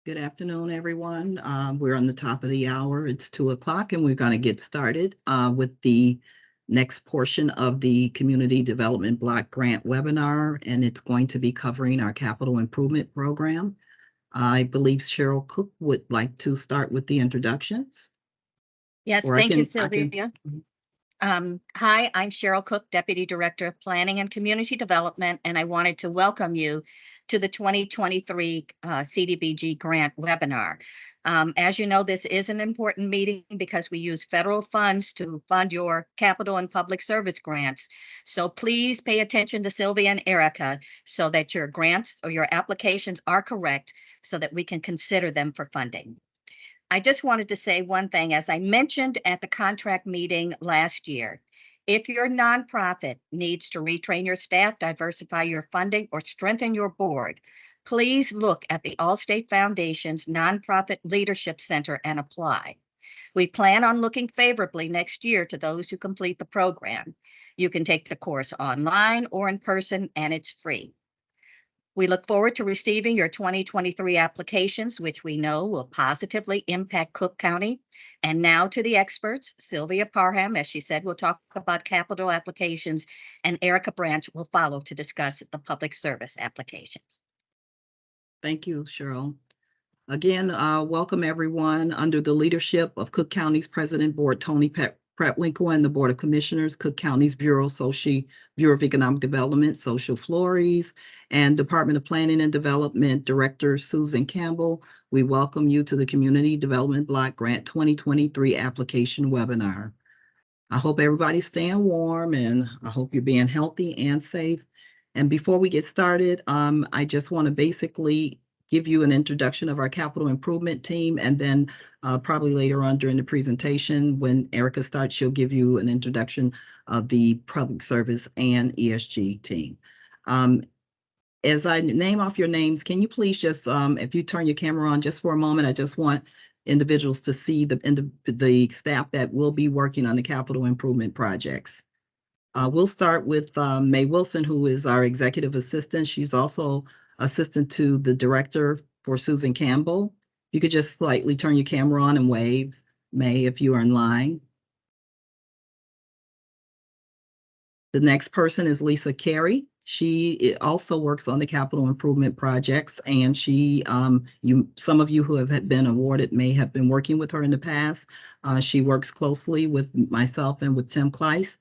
Good afternoon, everyone. We're on the top of the hour. It's 2 o'clock, and we're going to get started with the next portion of the Community Development Block Grant webinar, and it's going to be covering our capital improvement program. I believe Cheryl Cook would like to start with the introductions. Yes, Or thank you, I Sylvia. Hi, I'm Cheryl Cook, Deputy Director of Planning and Community Development, and I wanted to welcome you to the 2023 CDBG grant webinar. As you know, this is an important meeting because we use federal funds to fund your capital and public service grants. So please pay attention to Sylvia and Erica so that your grants or your applications are correct so that we can consider them for funding. I just wanted to say one thing. As I mentioned at the contract meeting last year, if your nonprofit needs to retrain your staff, diversify your funding, or strengthen your board, please look at the Allstate Foundation's Nonprofit Leadership Center and apply. We plan on looking favorably next year to those who complete the program. You can take the course online or in person, and it's free. We look forward to receiving your 2023 applications, which we know will positively impact Cook County. And now to the experts. Sylvia Parham, as she said, will talk about capital applications, and Erica Branch will follow to discuss the public service applications. Thank you, Cheryl. Again, welcome everyone under the leadership of Cook County's President Board Tony Prattwinkle and the Board of Commissioners, Cook County's Bureau of Economic Development, Social Flores, and Department of Planning and Development Director Susan Campbell. We welcome you to the Community Development Block Grant 2023 application webinar. I hope everybody's staying warm, and I hope you're being healthy and safe. And before we get started, I just want to basically give you an introduction of our capital improvement team, and then probably later on during the presentation, when Erica starts, she'll give you an introduction of the public service and ESG team. As I name off your names, can you please just, if you turn your camera on just for a moment, I just want individuals to see the staff that will be working on the capital improvement projects. We'll start with May Wilson, who is our executive assistant. She's also assistant to the director for Susan Campbell. You could just slightly turn your camera on and wave, May, if you are in line. The next person is Lisa Carey. She also works on the capital improvement projects, and she, some of you who have been awarded may have been working with her in the past. She works closely with myself and with Tim Kleiss.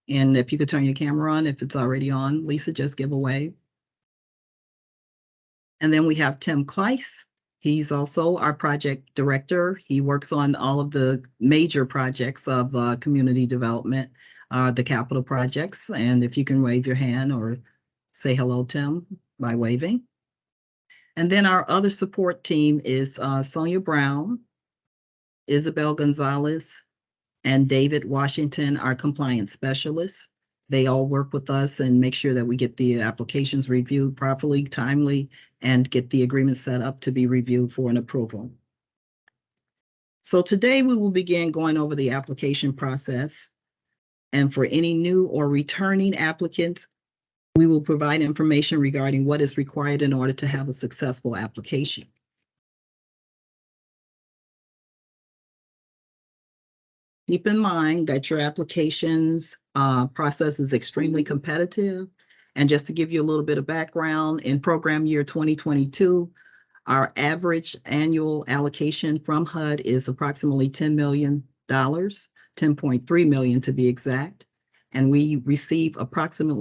And if you could turn your camera on, if it's already on, Lisa, just give a wave. And then we have Tim Kleiss. He's also our project director. He works on all of the major projects of community development, the capital projects. And if you can wave your hand or say hello, Tim, by waving. And then our other support team is Sonia Brown, Isabel Gonzalez, and David Washington, our compliance specialists. They all work with us and make sure that we get the applications reviewed properly, timely, and get the agreement set up to be reviewed for an approval. So today we will begin going over the application process. And for any new or returning applicants, we will provide information regarding what is required in order to have a successful application. Keep in mind that your applications process is extremely competitive. And just to give you a little bit of background, in program year 2022, our average annual allocation from HUD is approximately $10 million, $10.3 million to be exact. And we receive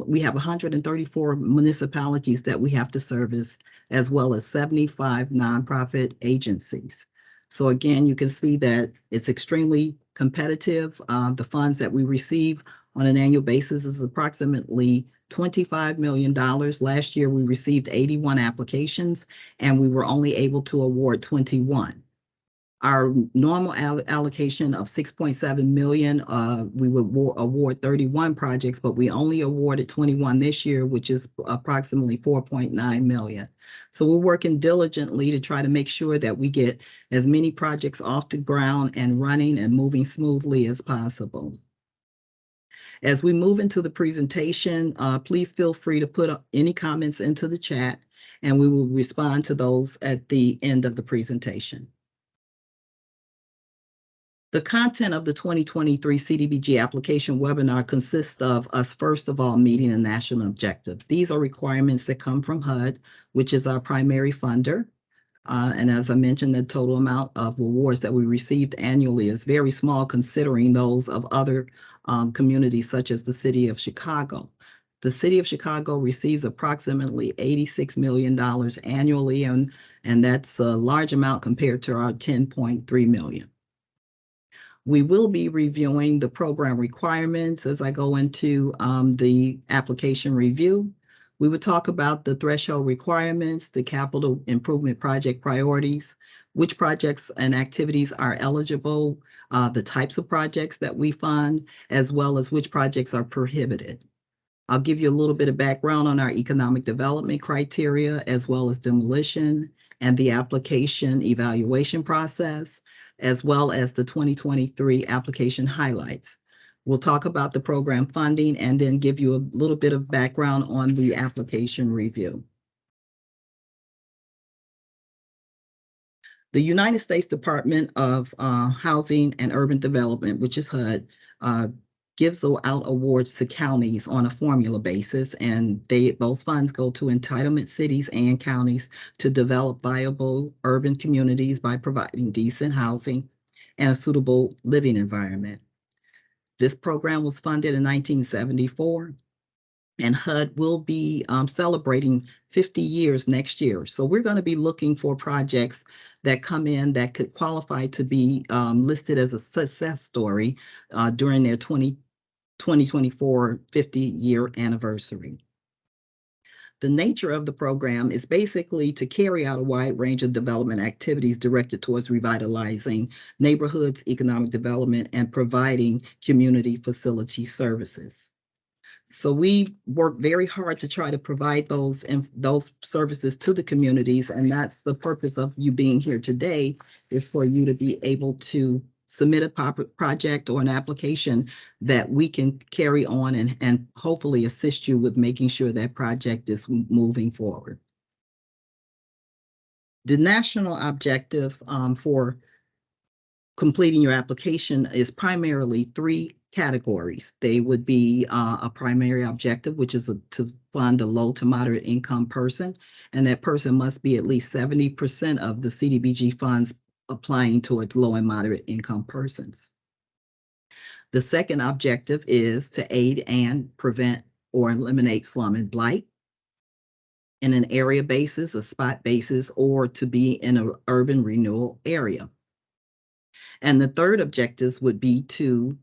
we have 134 municipalities that we have to service, as well as 75 nonprofit agencies. So again, you can see that it's extremely competitive. The funds that we receive on an annual basis is approximately $25 million. Last year, we received 81 applications, and we were only able to award 21. Our normal allocation of $6.7 million, we would award 31 projects, but we only awarded 21 this year, which is approximately $4.9 million. So we're working diligently to try to make sure that we get as many projects off the ground and running and moving smoothly as possible. As we move into the presentation, please feel free to put any comments into the chat. and we will respond to those at the end of the presentation. The content of the 2023 CDBG application webinar consists of us, first of all, meeting a national objective. These are requirements that come from HUD, which is our primary funder. And as I mentioned, the total amount of awards that we received annually is very small considering those of other communities such as the city of Chicago. The city of Chicago receives approximately $86 million annually, and that's a large amount compared to our $10.3 million. We will be reviewing the program requirements as I go into the application review. We would talk about the threshold requirements, the capital improvement project priorities, which projects and activities are eligible, the types of projects that we fund, as well as which projects are prohibited. I'll give you a little bit of background on our economic development criteria, as well as demolition and the application evaluation process, as well as the 2023 application highlights. We'll talk about the program funding and then give you a little bit of background on the application review. The United States Department of Housing and Urban Development, which is HUD, gives out awards to counties on a formula basis, and those funds go to entitlement cities and counties to develop viable urban communities by providing decent housing and a suitable living environment. This program was funded in 1974, and HUD will be celebrating 50 years next year. So we're going to be looking for projects that come in that could qualify to be listed as a success story during their 2024 50-year anniversary. The nature of the program is basically to carry out a wide range of development activities directed towards revitalizing neighborhoods, economic development, and providing community facility services. So we work very hard to try to provide those services to the communities, and that's the purpose of you being here today, is for you to be able to submit a project or an application that we can carry on and hopefully assist you with making sure that project is moving forward. The national objective for completing your application is primarily three categories. They would be a primary objective, which is to fund a low to moderate income person, and that person must be at least 70% of the CDBG funds applying towards low and moderate income persons. The second objective is to aid and prevent or eliminate slum and blight in an area basis, a spot basis, or to be in an urban renewal area. And the third objectives would be to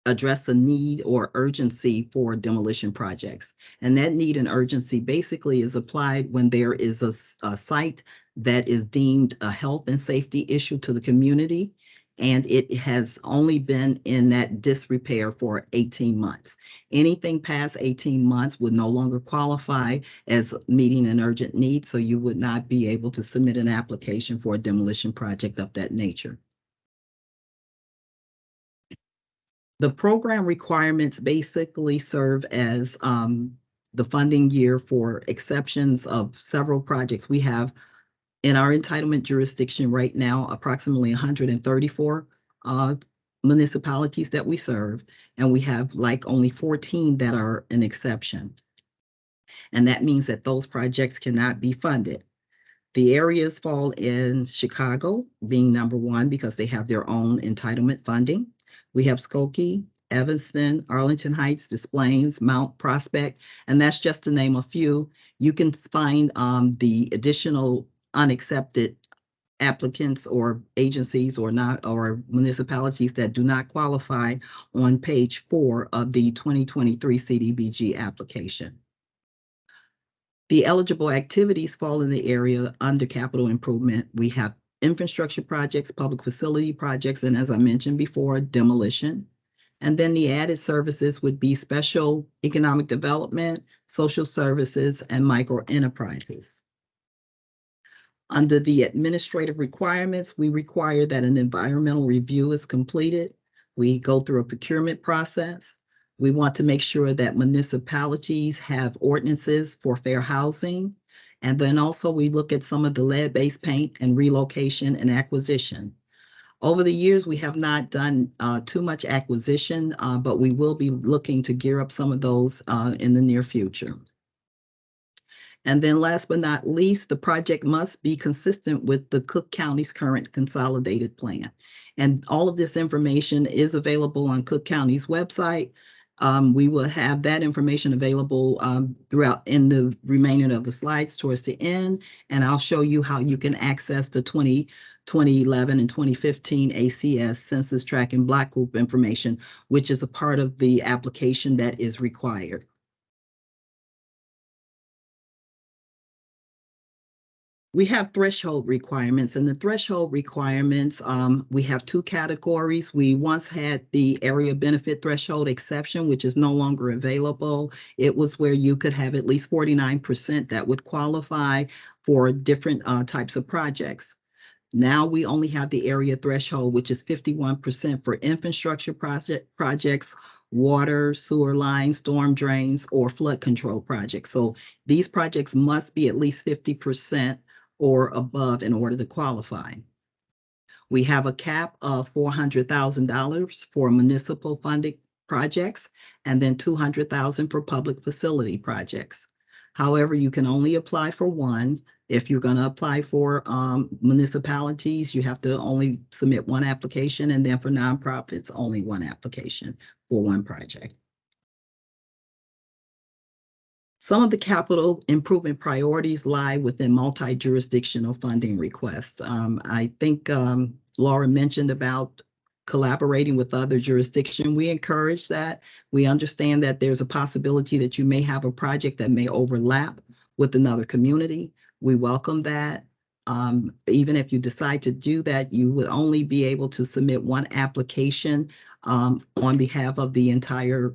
address a need or urgency for demolition projects. And that need and urgency basically is applied when there is a site that is deemed a health and safety issue to the community, and it has only been in that disrepair for 18 months. Anything past 18 months would no longer qualify as meeting an urgent need, so you would not be able to submit an application for a demolition project of that nature. The program requirements basically serve as the funding year for exceptions of several projects. We have in our entitlement jurisdiction right now approximately 134 municipalities that we serve, and we have like only 14 that are an exception. And that means that those projects cannot be funded. The areas fall in Chicago, being number one because they have their own entitlement funding. We have Skokie, Evanston, Arlington Heights, Des Plaines, Mount Prospect, and that's just to name a few. You can find the additional unaccepted applicants or agencies or municipalities that do not qualify on page 4 of the 2023 CDBG application. The eligible activities fall in the area under capital improvement. We have infrastructure projects, public facility projects, and as I mentioned before, demolition. And then the added services would be special economic development, social services, and micro enterprises. Under the administrative requirements, we require that an environmental review is completed. We go through a procurement process. We want to make sure that municipalities have ordinances for fair housing. And then also we look at some of the lead-based paint and relocation and acquisition. Over the years, we have not done too much acquisition, but we will be looking to gear up some of those in the near future. And then last but not least, the project must be consistent with the Cook County's current consolidated plan. And all of this information is available on Cook County's website. We will have that information available throughout in the remaining of the slides towards the end. And I'll show you how you can access the 2011 and 2015 ACS Census Tract and Block Group information, which is a part of the application that is required. We have threshold requirements, and the threshold requirements, we have two categories. We once had the area benefit threshold exception, which is no longer available. It was where you could have at least 49% that would qualify for different types of projects. Now we only have the area threshold, which is 51% for infrastructure projects, water, sewer lines, storm drains, or flood control projects. So these projects must be at least 50% or above in order to qualify. We have a cap of $400,000 for municipal funded projects and then $200,000 for public facility projects. However, you can only apply for one. If you're going to apply for municipalities, you have to only submit one application, and then for nonprofits, only one application for one project. Some of the capital improvement priorities lie within multi-jurisdictional funding requests. I think Laura mentioned about collaborating with other jurisdictions. We encourage that. We understand that there's a possibility that you may have a project that may overlap with another community. We welcome that. Even if you decide to do that, you would only be able to submit one application on behalf of the entire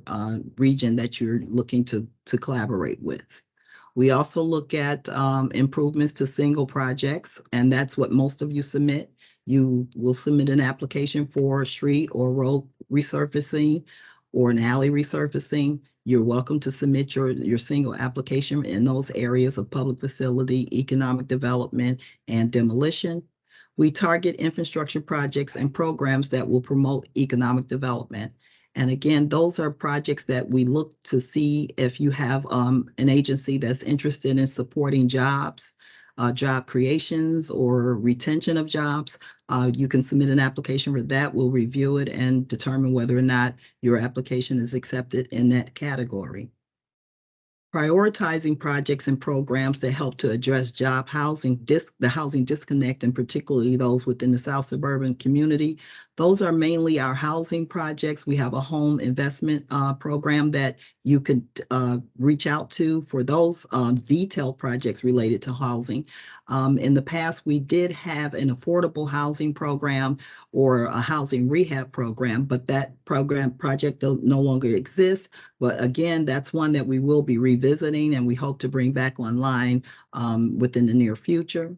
region that you're looking to collaborate with. We also look at improvements to single projects, and that's what most of you submit. You will submit an application for a street or road resurfacing or an alley resurfacing. You're welcome to submit your single application in those areas of public facility, economic development, and demolition. We target infrastructure projects and programs that will promote economic development. And again, those are projects that we look to see if you have an agency that's interested in supporting jobs, job creations, or retention of jobs. You can submit an application for that. We'll review it and determine whether or not your application is accepted in that category. Prioritizing projects and programs that help to address the housing disconnect, and particularly those within the South suburban community. Those are mainly our housing projects. We have a home investment program that you could reach out to for those detailed projects related to housing. In the past, we did have an affordable housing program or a housing rehab program, but that project no longer exists. But again, that's one that we will be revisiting, and we hope to bring back online within the near future.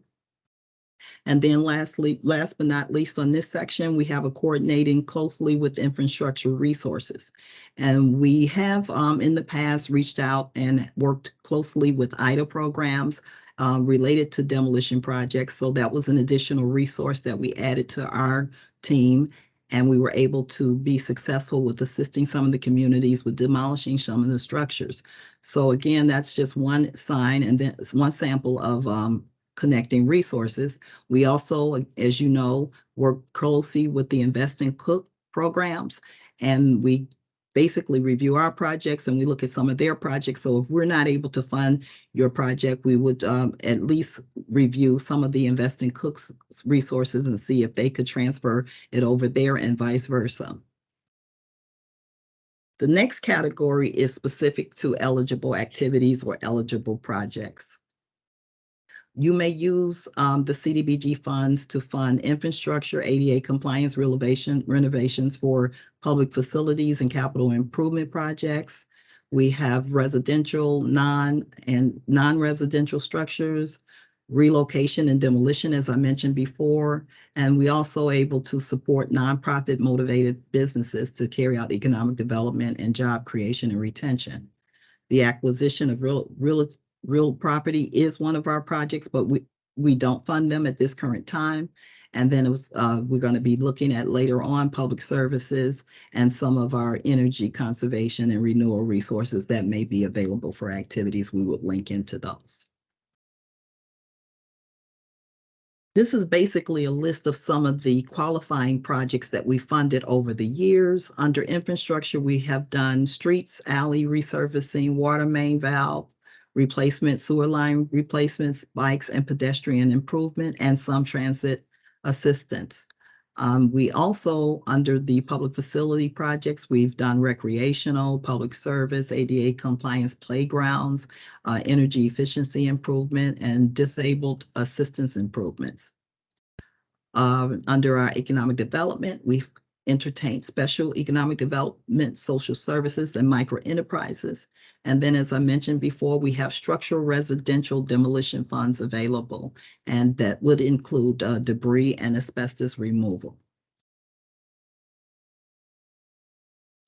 And then last but not least on this section, we have a coordinating closely with infrastructure resources. And we have in the past reached out and worked closely with IDA programs related to demolition projects. So that was an additional resource that we added to our team. And we were able to be successful with assisting some of the communities with demolishing some of the structures. So again, that's just one sign and then one sample of connecting resources. We also, as you know, work closely with the Invest and Cook programs, and we basically review our projects and we look at some of their projects. So if we're not able to fund your project, we would at least review some of the Invest and Cook's resources and see if they could transfer it over there and vice versa. The next category is specific to eligible activities or eligible projects. You may use the CDBG funds to fund infrastructure, ADA compliance renovations for public facilities and capital improvement projects. We have residential, non-residential structures, relocation and demolition, as I mentioned before. And we also able to support nonprofit motivated businesses to carry out economic development and job creation and retention. The acquisition of real property is one of our projects, but we don't fund them at this current time. And then we're going to be looking at later on public services and some of our energy conservation and renewable resources that may be available for activities. We would link into those. This is basically a list of some of the qualifying projects that we funded over the years. Under infrastructure, we have done streets, alley resurfacing, water main valve replacement, sewer line replacements, bikes and pedestrian improvement, and some transit assistance. We also, under the public facility projects, we've done recreational, public service, ADA compliance playgrounds, energy efficiency improvement, and disabled assistance improvements. Under our economic development, we've entertained special economic development, social services, and micro enterprises. And then, as I mentioned before, we have structural residential demolition funds available, and that would include debris and asbestos removal.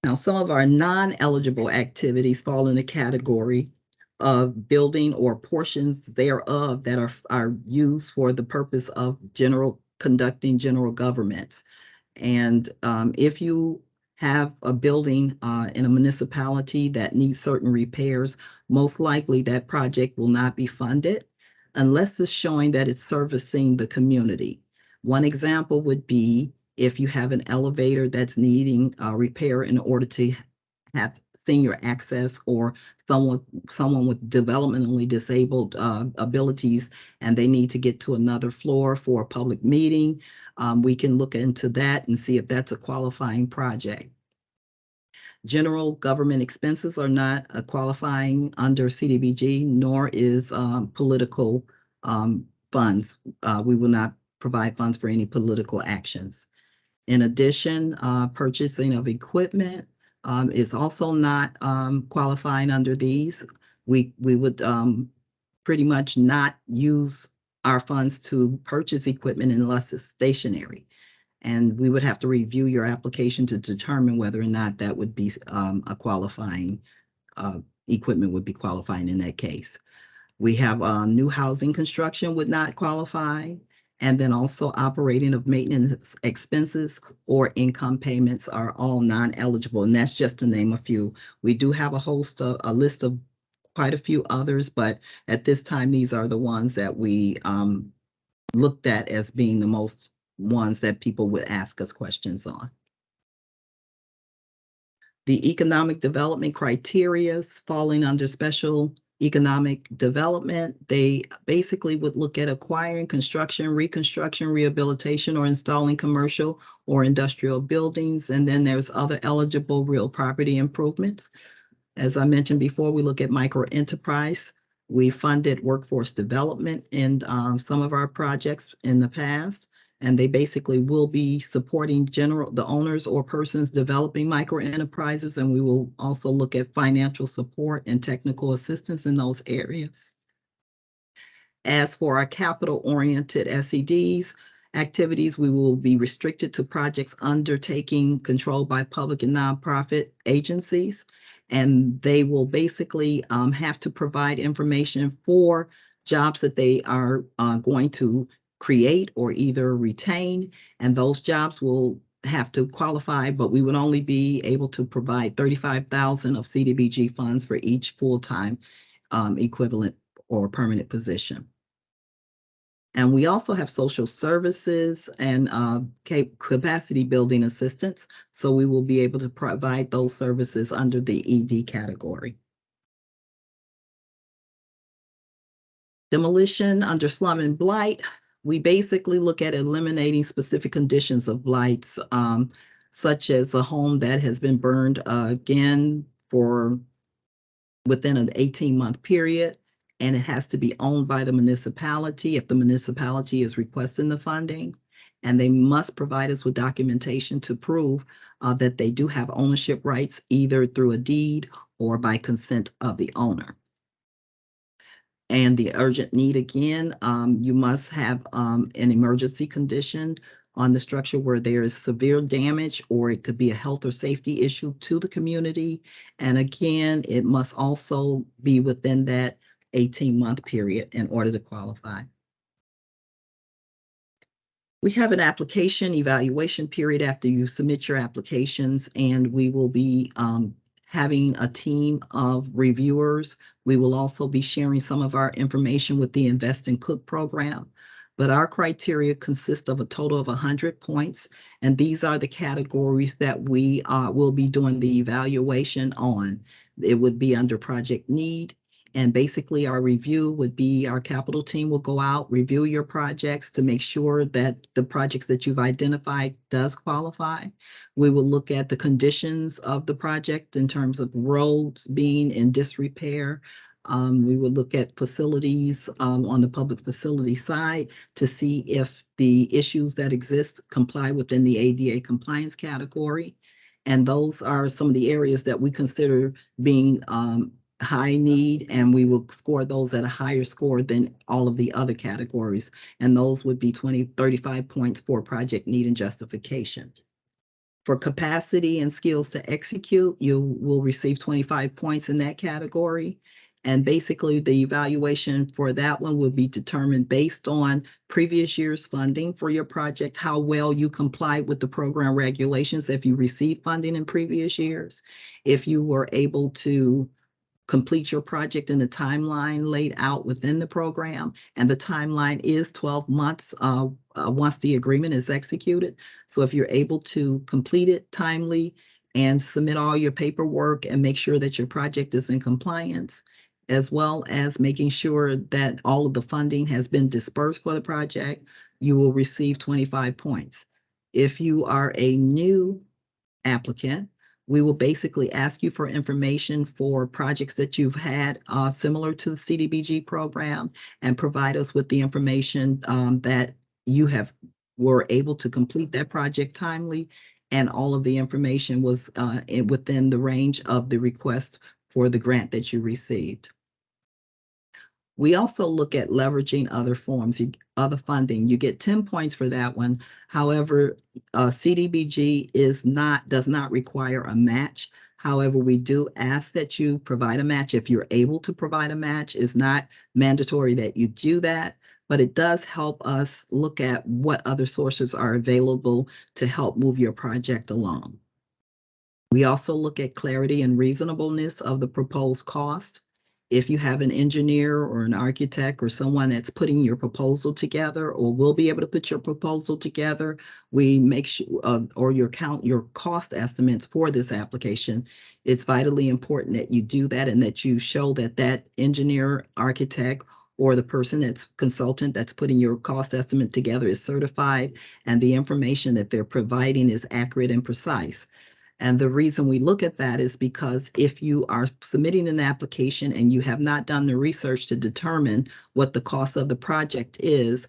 Now, some of our non-eligible activities fall in the category of building or portions thereof that are used for the purpose of conducting general governments. And if you have a building in a municipality that needs certain repairs, most likely that project will not be funded unless it's showing that it's servicing the community. One example would be if you have an elevator that's needing repair in order to have senior access, or someone with developmentally disabled abilities, and they need to get to another floor for a public meeting. We can look into that and see if that's a qualifying project. General government expenses are not qualifying under CDBG, nor is political funds. We will not provide funds for any political actions. In addition, purchasing of equipment is also not qualifying under these. We would pretty much not use our funds to purchase equipment unless it's stationary. And we would have to review your application to determine whether or not that would be a qualifying, equipment would be qualifying in that case. We have new housing construction would not qualify. And then also operating of maintenance expenses or income payments are all non-eligible. And that's just to name a few. We do have a list of quite a few others, but at this time, these are the ones that we looked at as being the most ones that people would ask us questions on. The economic development criteria falling under special economic development, they basically would look at acquiring, construction, reconstruction, rehabilitation, or installing commercial or industrial buildings. And then there's other eligible real property improvements. As I mentioned before, we look at micro enterprise. We funded workforce development in some of our projects in the past, and they basically will be supporting the owners or persons developing micro enterprises, and we will also look at financial support and technical assistance in those areas. As for our capital-oriented SEDs activities, we will be restricted to projects undertaking controlled by public and nonprofit agencies. And they will basically have to provide information for jobs that they are going to create or either retain. And those jobs will have to qualify, but we would only be able to provide 35,000 of CDBG funds for each full-time equivalent or permanent position. And we also have social services and capacity building assistance. So we will be able to provide those services under the ED category. Demolition under slum and blight, we basically look at eliminating specific conditions of blights, such as a home that has been burned again for within an 18-month period, and it has to be owned by the municipality if the municipality is requesting the funding. And they must provide us with documentation to prove that they do have ownership rights either through a deed or by consent of the owner. And the urgent need again, you must have an emergency condition on the structure where there is severe damage, or it could be a health or safety issue to the community. And again, it must also be within that 18-month period in order to qualify. We have an application evaluation period after you submit your applications, and we will be having a team of reviewers. We will also be sharing some of our information with the Invest and Cook program. But our criteria consist of a total of 100 points, and these are the categories that we will be doing the evaluation on. It would be under project need, and basically, our review would be our capital team will go out, review your projects to make sure that the projects that you've identified does qualify. We will look at the conditions of the project in terms of roads being in disrepair. We will look at facilities on the public facility side to see if the issues that exist comply within the ADA compliance category. And those are some of the areas that we consider being high need, and we will score those at a higher score than all of the other categories. And those would be 35 points for project need and justification. For capacity and skills to execute, you will receive 25 points in that category. And basically, the evaluation for that one will be determined based on previous year's funding for your project, how well you complied with the program regulations if you received funding in previous years, if you were able to complete your project in the timeline laid out within the program. And the timeline is 12 months once the agreement is executed. So if you're able to complete it timely and submit all your paperwork and make sure that your project is in compliance, as well as making sure that all of the funding has been dispersed for the project, you will receive 25 points. If you are a new applicant, we will basically ask you for information for projects that you've had similar to the CDBG program, and provide us with the information that you were able to complete that project timely, and all of the information was within the range of the request for the grant that you received. We also look at leveraging other forms, other funding. You get 10 points for that one. However, CDBG does not require a match. However, we do ask that you provide a match if you're able to provide a match. It's not mandatory that you do that, but it does help us look at what other sources are available to help move your project along. We also look at clarity and reasonableness of the proposed cost. If you have an engineer or an architect or someone that's putting your proposal together, or will be able to put your proposal together, we make sure, or your cost estimates for this application, it's vitally important that you do that, and that you show that that engineer, architect, or the person that's consultant that's putting your cost estimate together is certified, and the information that they're providing is accurate and precise. And the reason we look at that is because if you are submitting an application and you have not done the research to determine what the cost of the project is,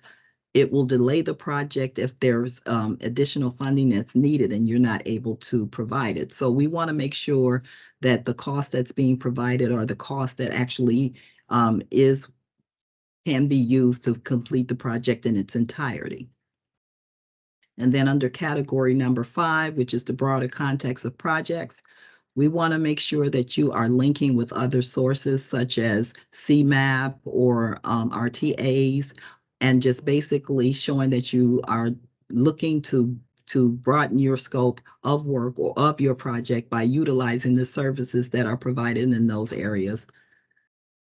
it will delay the project if there's additional funding that's needed and you're not able to provide it. So we want to make sure that the cost that's being provided, or the cost that actually can be used to complete the project in its entirety. And then under category number 5, which is the broader context of projects, we want to make sure that you are linking with other sources such as CMAP or RTAs, and just basically showing that you are looking to broaden your scope of work or of your project by utilizing the services that are provided in those areas.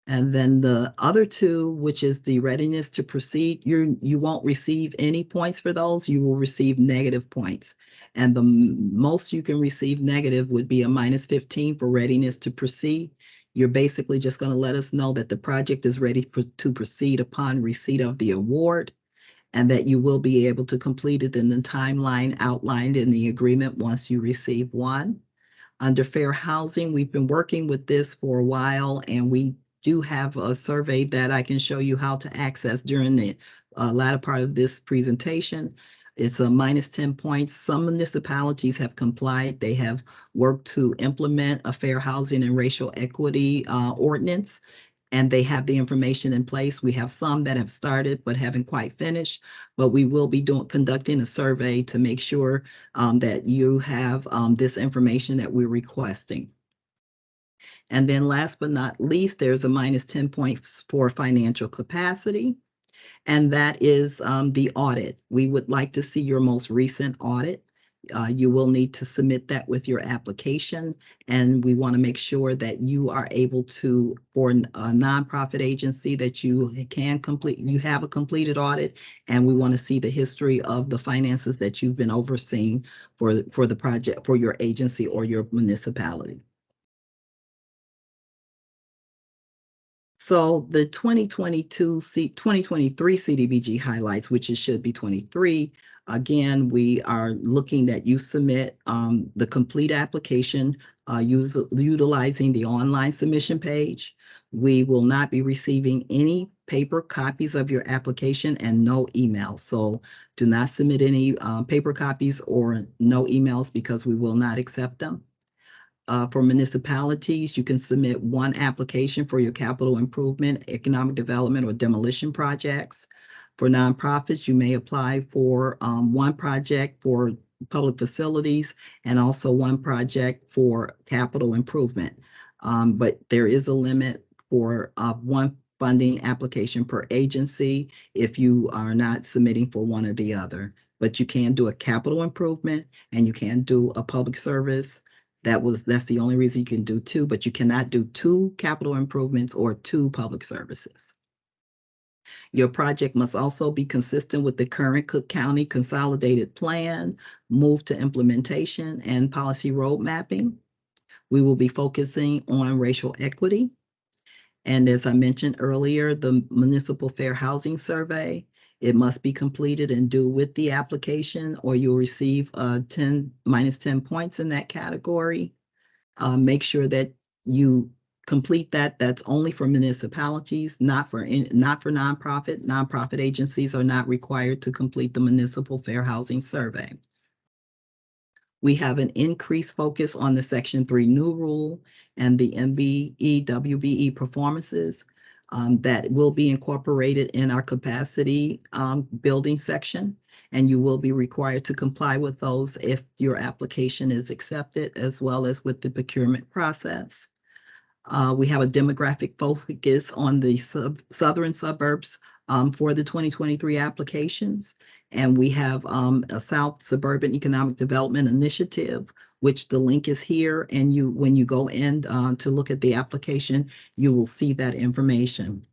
And then the other two, which is the readiness to proceed, you won't receive any points for those. You will receive negative points. And the most you can receive negative would be a -15 for readiness to proceed. You're basically just going to let us know that the project is ready to proceed upon receipt of the award, and that you will be able to complete it in the timeline outlined in the agreement once you receive one. Under fair housing, we've been working with this for a while, and we do have a survey that I can show you how to access during the latter part of this presentation. It's a -10 points. Some municipalities have complied. They have worked to implement a fair housing and racial equity ordinance. and they have the information in place. We have some that have started but haven't quite finished, but we will be conducting a survey to make sure that you have this information that we're requesting. And then last but not least, there's a minus 10 points for financial capacity, and that is the audit. We would like to see your most recent audit. You will need to submit that with your application, and we want to make sure that you are able to, for a nonprofit agency, that you have a completed audit, and we want to see the history of the finances that you've been overseeing for the project, for your agency or your municipality. So the 2023 CDBG highlights, which it should be 23. Again, we are looking that you submit the complete application utilizing the online submission page. We will not be receiving any paper copies of your application and no emails. So do not submit any paper copies or no emails because we will not accept them. For municipalities, you can submit one application for your capital improvement, economic development, or demolition projects. For nonprofits, you may apply for one project for public facilities and also one project for capital improvement. But there is a limit for one funding application per agency if you are not submitting for one or the other. But you can do a capital improvement and you can do a public service. That's the only reason you can do two, but you cannot do two capital improvements or two public services. Your project must also be consistent with the current Cook County Consolidated Plan, move to implementation, and policy road mapping. We will be focusing on racial equity. And as I mentioned earlier, the Municipal Fair Housing Survey, it must be completed and due with the application, or you'll receive minus 10 points in that category. Make sure that you complete that. That's only for municipalities, not for nonprofit. Nonprofit agencies are not required to complete the Municipal Fair Housing Survey. We have an increased focus on the Section 3 new rule and the MBE, WBE performances that will be incorporated in our capacity building section. And you will be required to comply with those if your application is accepted, as well as with the procurement process. We have a demographic focus on the southern suburbs for the 2023 applications. And we have a South Suburban Economic Development Initiative, which the link is here. And when you go in to look at the application, you will see that information.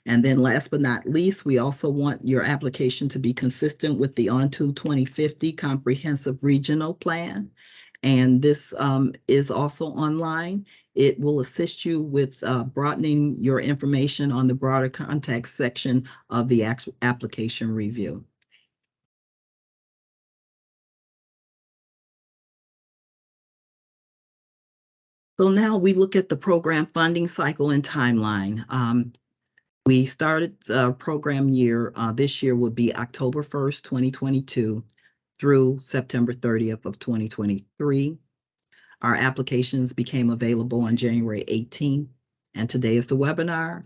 And then last but not least, we also want your application to be consistent with the Untitled 2050 Comprehensive Regional Plan. And this is also online. It will assist you with broadening your information on the broader context section of the application review. So now we look at the program funding cycle and timeline. We started the program year, this year would be October 1st, 2022 through September 30th of 2023. Our applications became available on January 18th, and today is the webinar.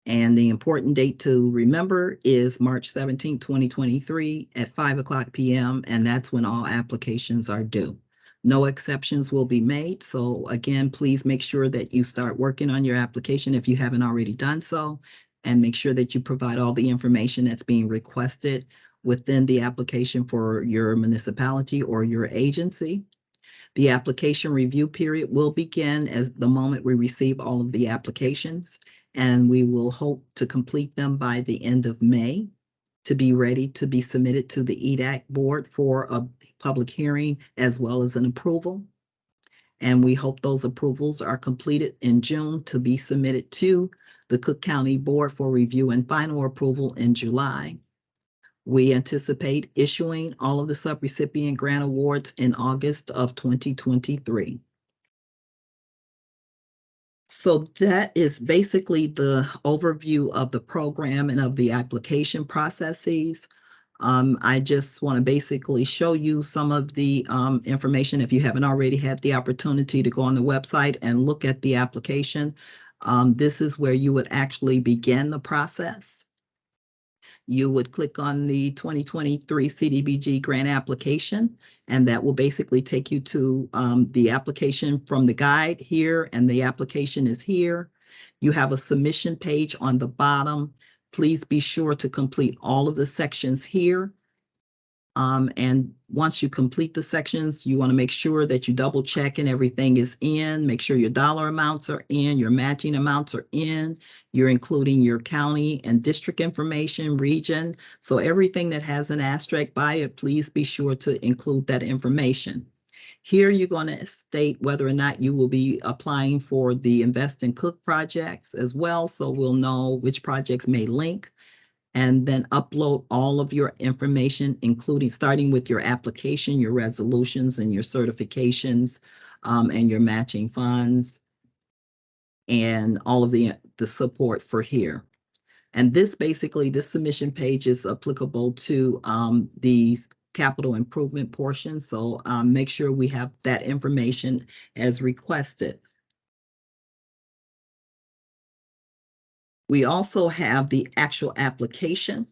And the important date to remember is March 17th, 2023 at 5:00 p.m., and that's when all applications are due. No exceptions will be made. So again, please make sure that you start working on your application if you haven't already done so, and make sure that you provide all the information that's being requested within the application for your municipality or your agency. The application review period will begin as the moment we receive all of the applications, and we will hope to complete them by the end of May to be ready to be submitted to the EDAC board for a public hearing as well as an approval. And we hope those approvals are completed in June to be submitted to the Cook County Board for review and final approval in July. We anticipate issuing all of the subrecipient grant awards in August of 2023. So that is basically the overview of the program and of the application processes. I just want to basically show you some of the information if you haven't already had the opportunity to go on the website and look at the application. This is where you would actually begin the process. You would click on the 2023 CDBG grant application, and that will basically take you to the application from the guide here, and the application is here. You have a submission page on the bottom. Please be sure to complete all of the sections here. And once you complete the sections, you want to make sure that you double check and everything is in. Make sure your dollar amounts are in, your matching amounts are in. You're including your county and district information, region. So everything that has an asterisk by it, please be sure to include that information. Here, you're going to state whether or not you will be applying for the Invest and Cook projects as well. So we'll know which projects may link, and then upload all of your information, including starting with your application, your resolutions and your certifications, and your matching funds, and all of the support for here. And this basically, this submission page is applicable to the capital improvement portion. So make sure we have that information as requested. We also have the actual application.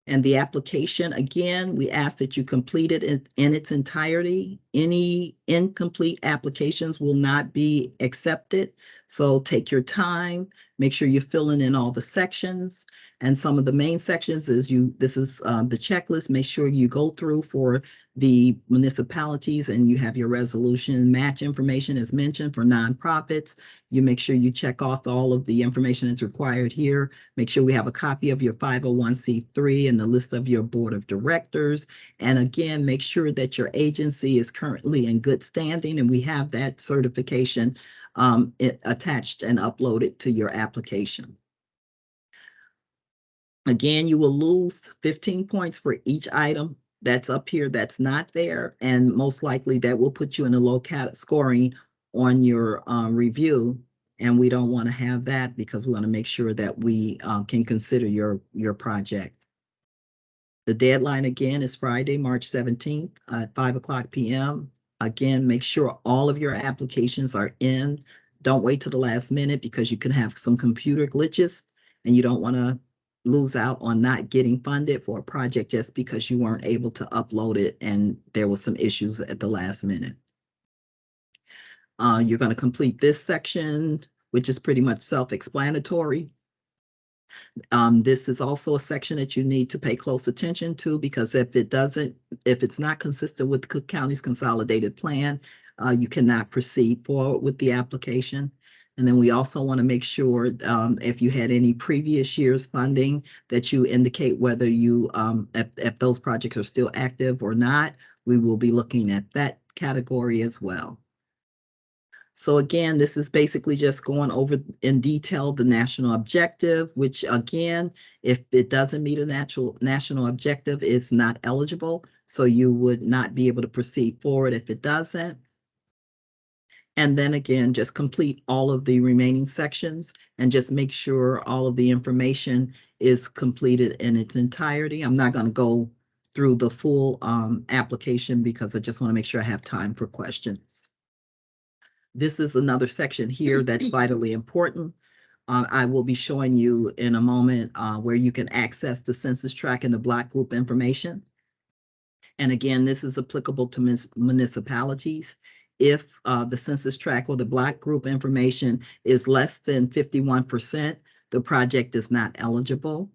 And the application, again, we ask that you complete it in its entirety. Any incomplete applications will not be accepted. So take your time, make sure you're filling in all the sections. And some of the main sections is this is the checklist. Make sure you go through for the municipalities and you have your resolution match information as mentioned for nonprofits. You make sure you check off all of the information that's required here. Make sure we have a copy of your 501c3 and the list of your board of directors. And again, make sure that your agency is currently in good standing and we have that certification attached and uploaded to your application. Again, you will lose 15 points for each item that's up here that's not there. And most likely that will put you in a low scoring on your review. And we don't want to have that because we want to make sure that we can consider your project. The deadline again is Friday, March 17th at 5:00 p.m. Again, make sure all of your applications are in. Don't wait till the last minute because you can have some computer glitches and you don't want to lose out on not getting funded for a project just because you weren't able to upload it and there was some issues at the last minute. You're going to complete this section, which is pretty much self-explanatory. This is also a section that you need to pay close attention to because if it's not consistent with Cook County's consolidated plan, you cannot proceed forward with the application. And then we also want to make sure if you had any previous year's funding that you indicate whether if those projects are still active or not. We will be looking at that category as well. So again, this is basically just going over in detail the national objective, which again, if it doesn't meet a national objective, it's not eligible. So you would not be able to proceed forward if it doesn't. And then again, just complete all of the remaining sections and just make sure all of the information is completed in its entirety. I'm not going to go through the full application because I just want to make sure I have time for questions. This is another section here that's vitally important. I will be showing you in a moment where you can access the census tract and the block group information. And again, this is applicable to municipalities. If the census tract or the block group information is less than 51%, the project is not eligible.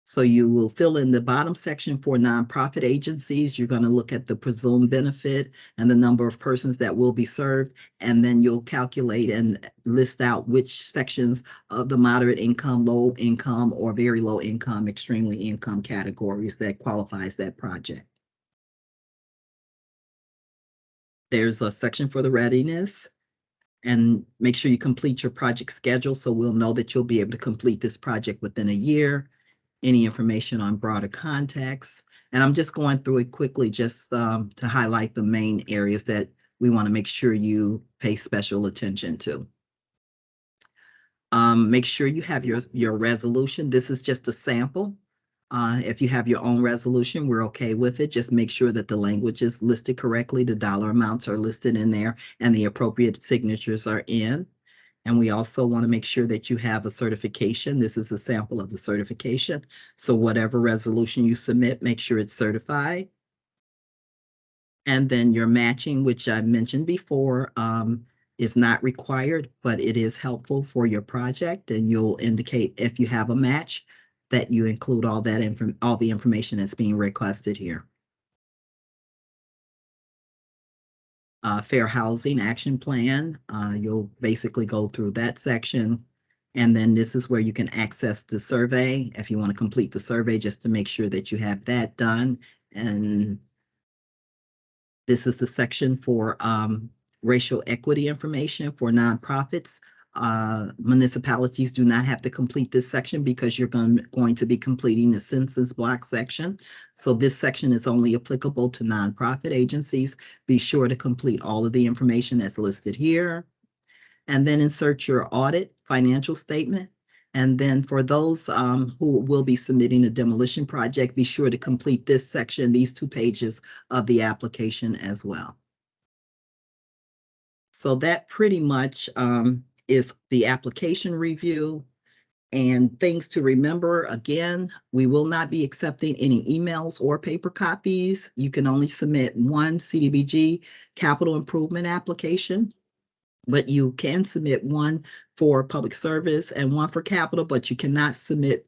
So you will fill in the bottom section for nonprofit agencies. You're going to look at the presumed benefit and the number of persons that will be served. And then you'll calculate and list out which sections of the moderate income, low income, or very low income, extremely income categories that qualifies that project. There's a section for the readiness. And make sure you complete your project schedule so we'll know that you'll be able to complete this project within a year. Any information on broader context. And I'm just going through it quickly just to highlight the main areas that we want to make sure you pay special attention to. Make sure you have your resolution. This is just a sample. If you have your own resolution, we're okay with it. Just make sure that the language is listed correctly, the dollar amounts are listed in there, and the appropriate signatures are in. And we also want to make sure that you have a certification. This is a sample of the certification. So whatever resolution you submit, make sure it's certified. And then your matching, which I mentioned before, is not required, but it is helpful for your project. And you'll indicate if you have a match that you include all the information that's being requested here. Fair Housing Action Plan, you'll basically go through that section. And then this is where you can access the survey if you want to complete the survey, just to make sure that you have that done. And this is the section for racial equity information for nonprofits. Municipalities do not have to complete this section because you're going to be completing the census block section. So this section is only applicable to nonprofit agencies. Be sure to complete all of the information that's listed here. And then insert your audit financial statement. And then for those who will be submitting a demolition project, be sure to complete this section, these 2 pages of the application as well. So that pretty much is the application review. And things to remember, again, we will not be accepting any emails or paper copies. You can only submit one CDBG capital improvement application, but you can submit one for public service and one for capital, but you cannot submit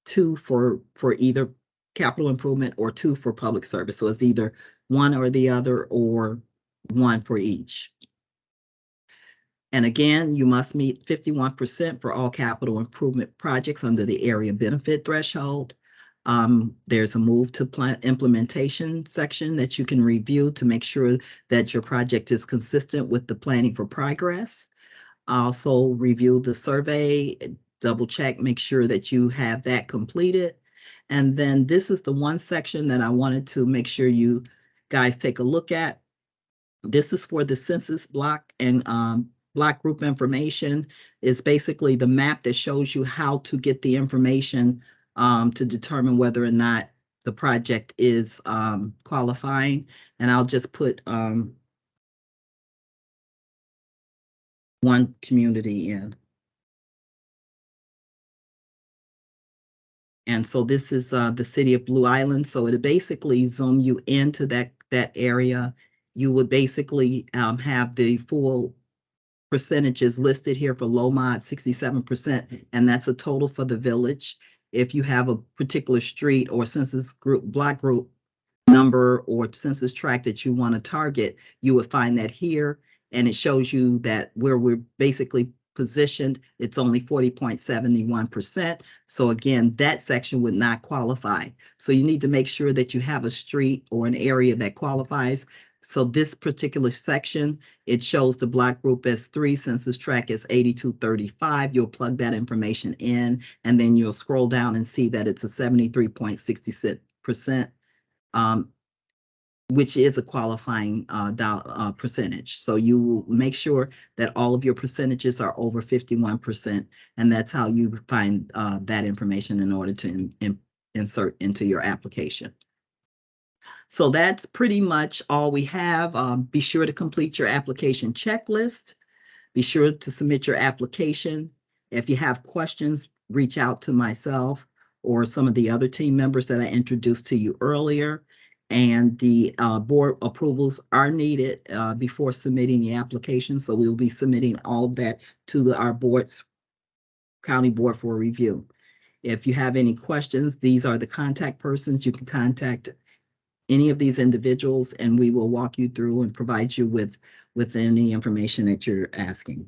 2 for either capital improvement or 2 for public service. So it's either one or the other, or one for each. And again, you must meet 51% for all capital improvement projects under the area benefit threshold. There's a move to plan implementation section that you can review to make sure that your project is consistent with the planning for progress. Also review the survey, double check, make sure that you have that completed. And then this is the one section that I wanted to make sure you guys take a look at. This is for the census block and block group information. Is basically the map that shows you how to get the information to determine whether or not the project is qualifying. And I'll just put one community in. And so this is the city of Blue Island. So it basically zoom you into that area. You would basically have the full percentages listed here for low mod 67%, and that's a total for the village. If you have a particular street or census group, block group number or census tract that you want to target, you would find that here. And it shows you that where we're basically positioned, it's only 40.71%. So again, that section would not qualify. So you need to make sure that you have a street or an area that qualifies. So this particular section, it shows the block group as 3, census tract is 8235. You'll plug that information in, and then you'll scroll down and see that it's a 73.66%, which is a qualifying percentage. So you will make sure that all of your percentages are over 51%, and that's how you find that information in order to insert into your application. So that's pretty much all we have. Be sure to complete your application checklist. Be sure to submit your application. If you have questions, reach out to myself or some of the other team members that I introduced to you earlier. And the board approvals are needed before submitting the application. So we'll be submitting all of that to our county board for review. If you have any questions, these are the contact persons. You can contact any of these individuals, and we will walk you through and provide you with any information that you're asking.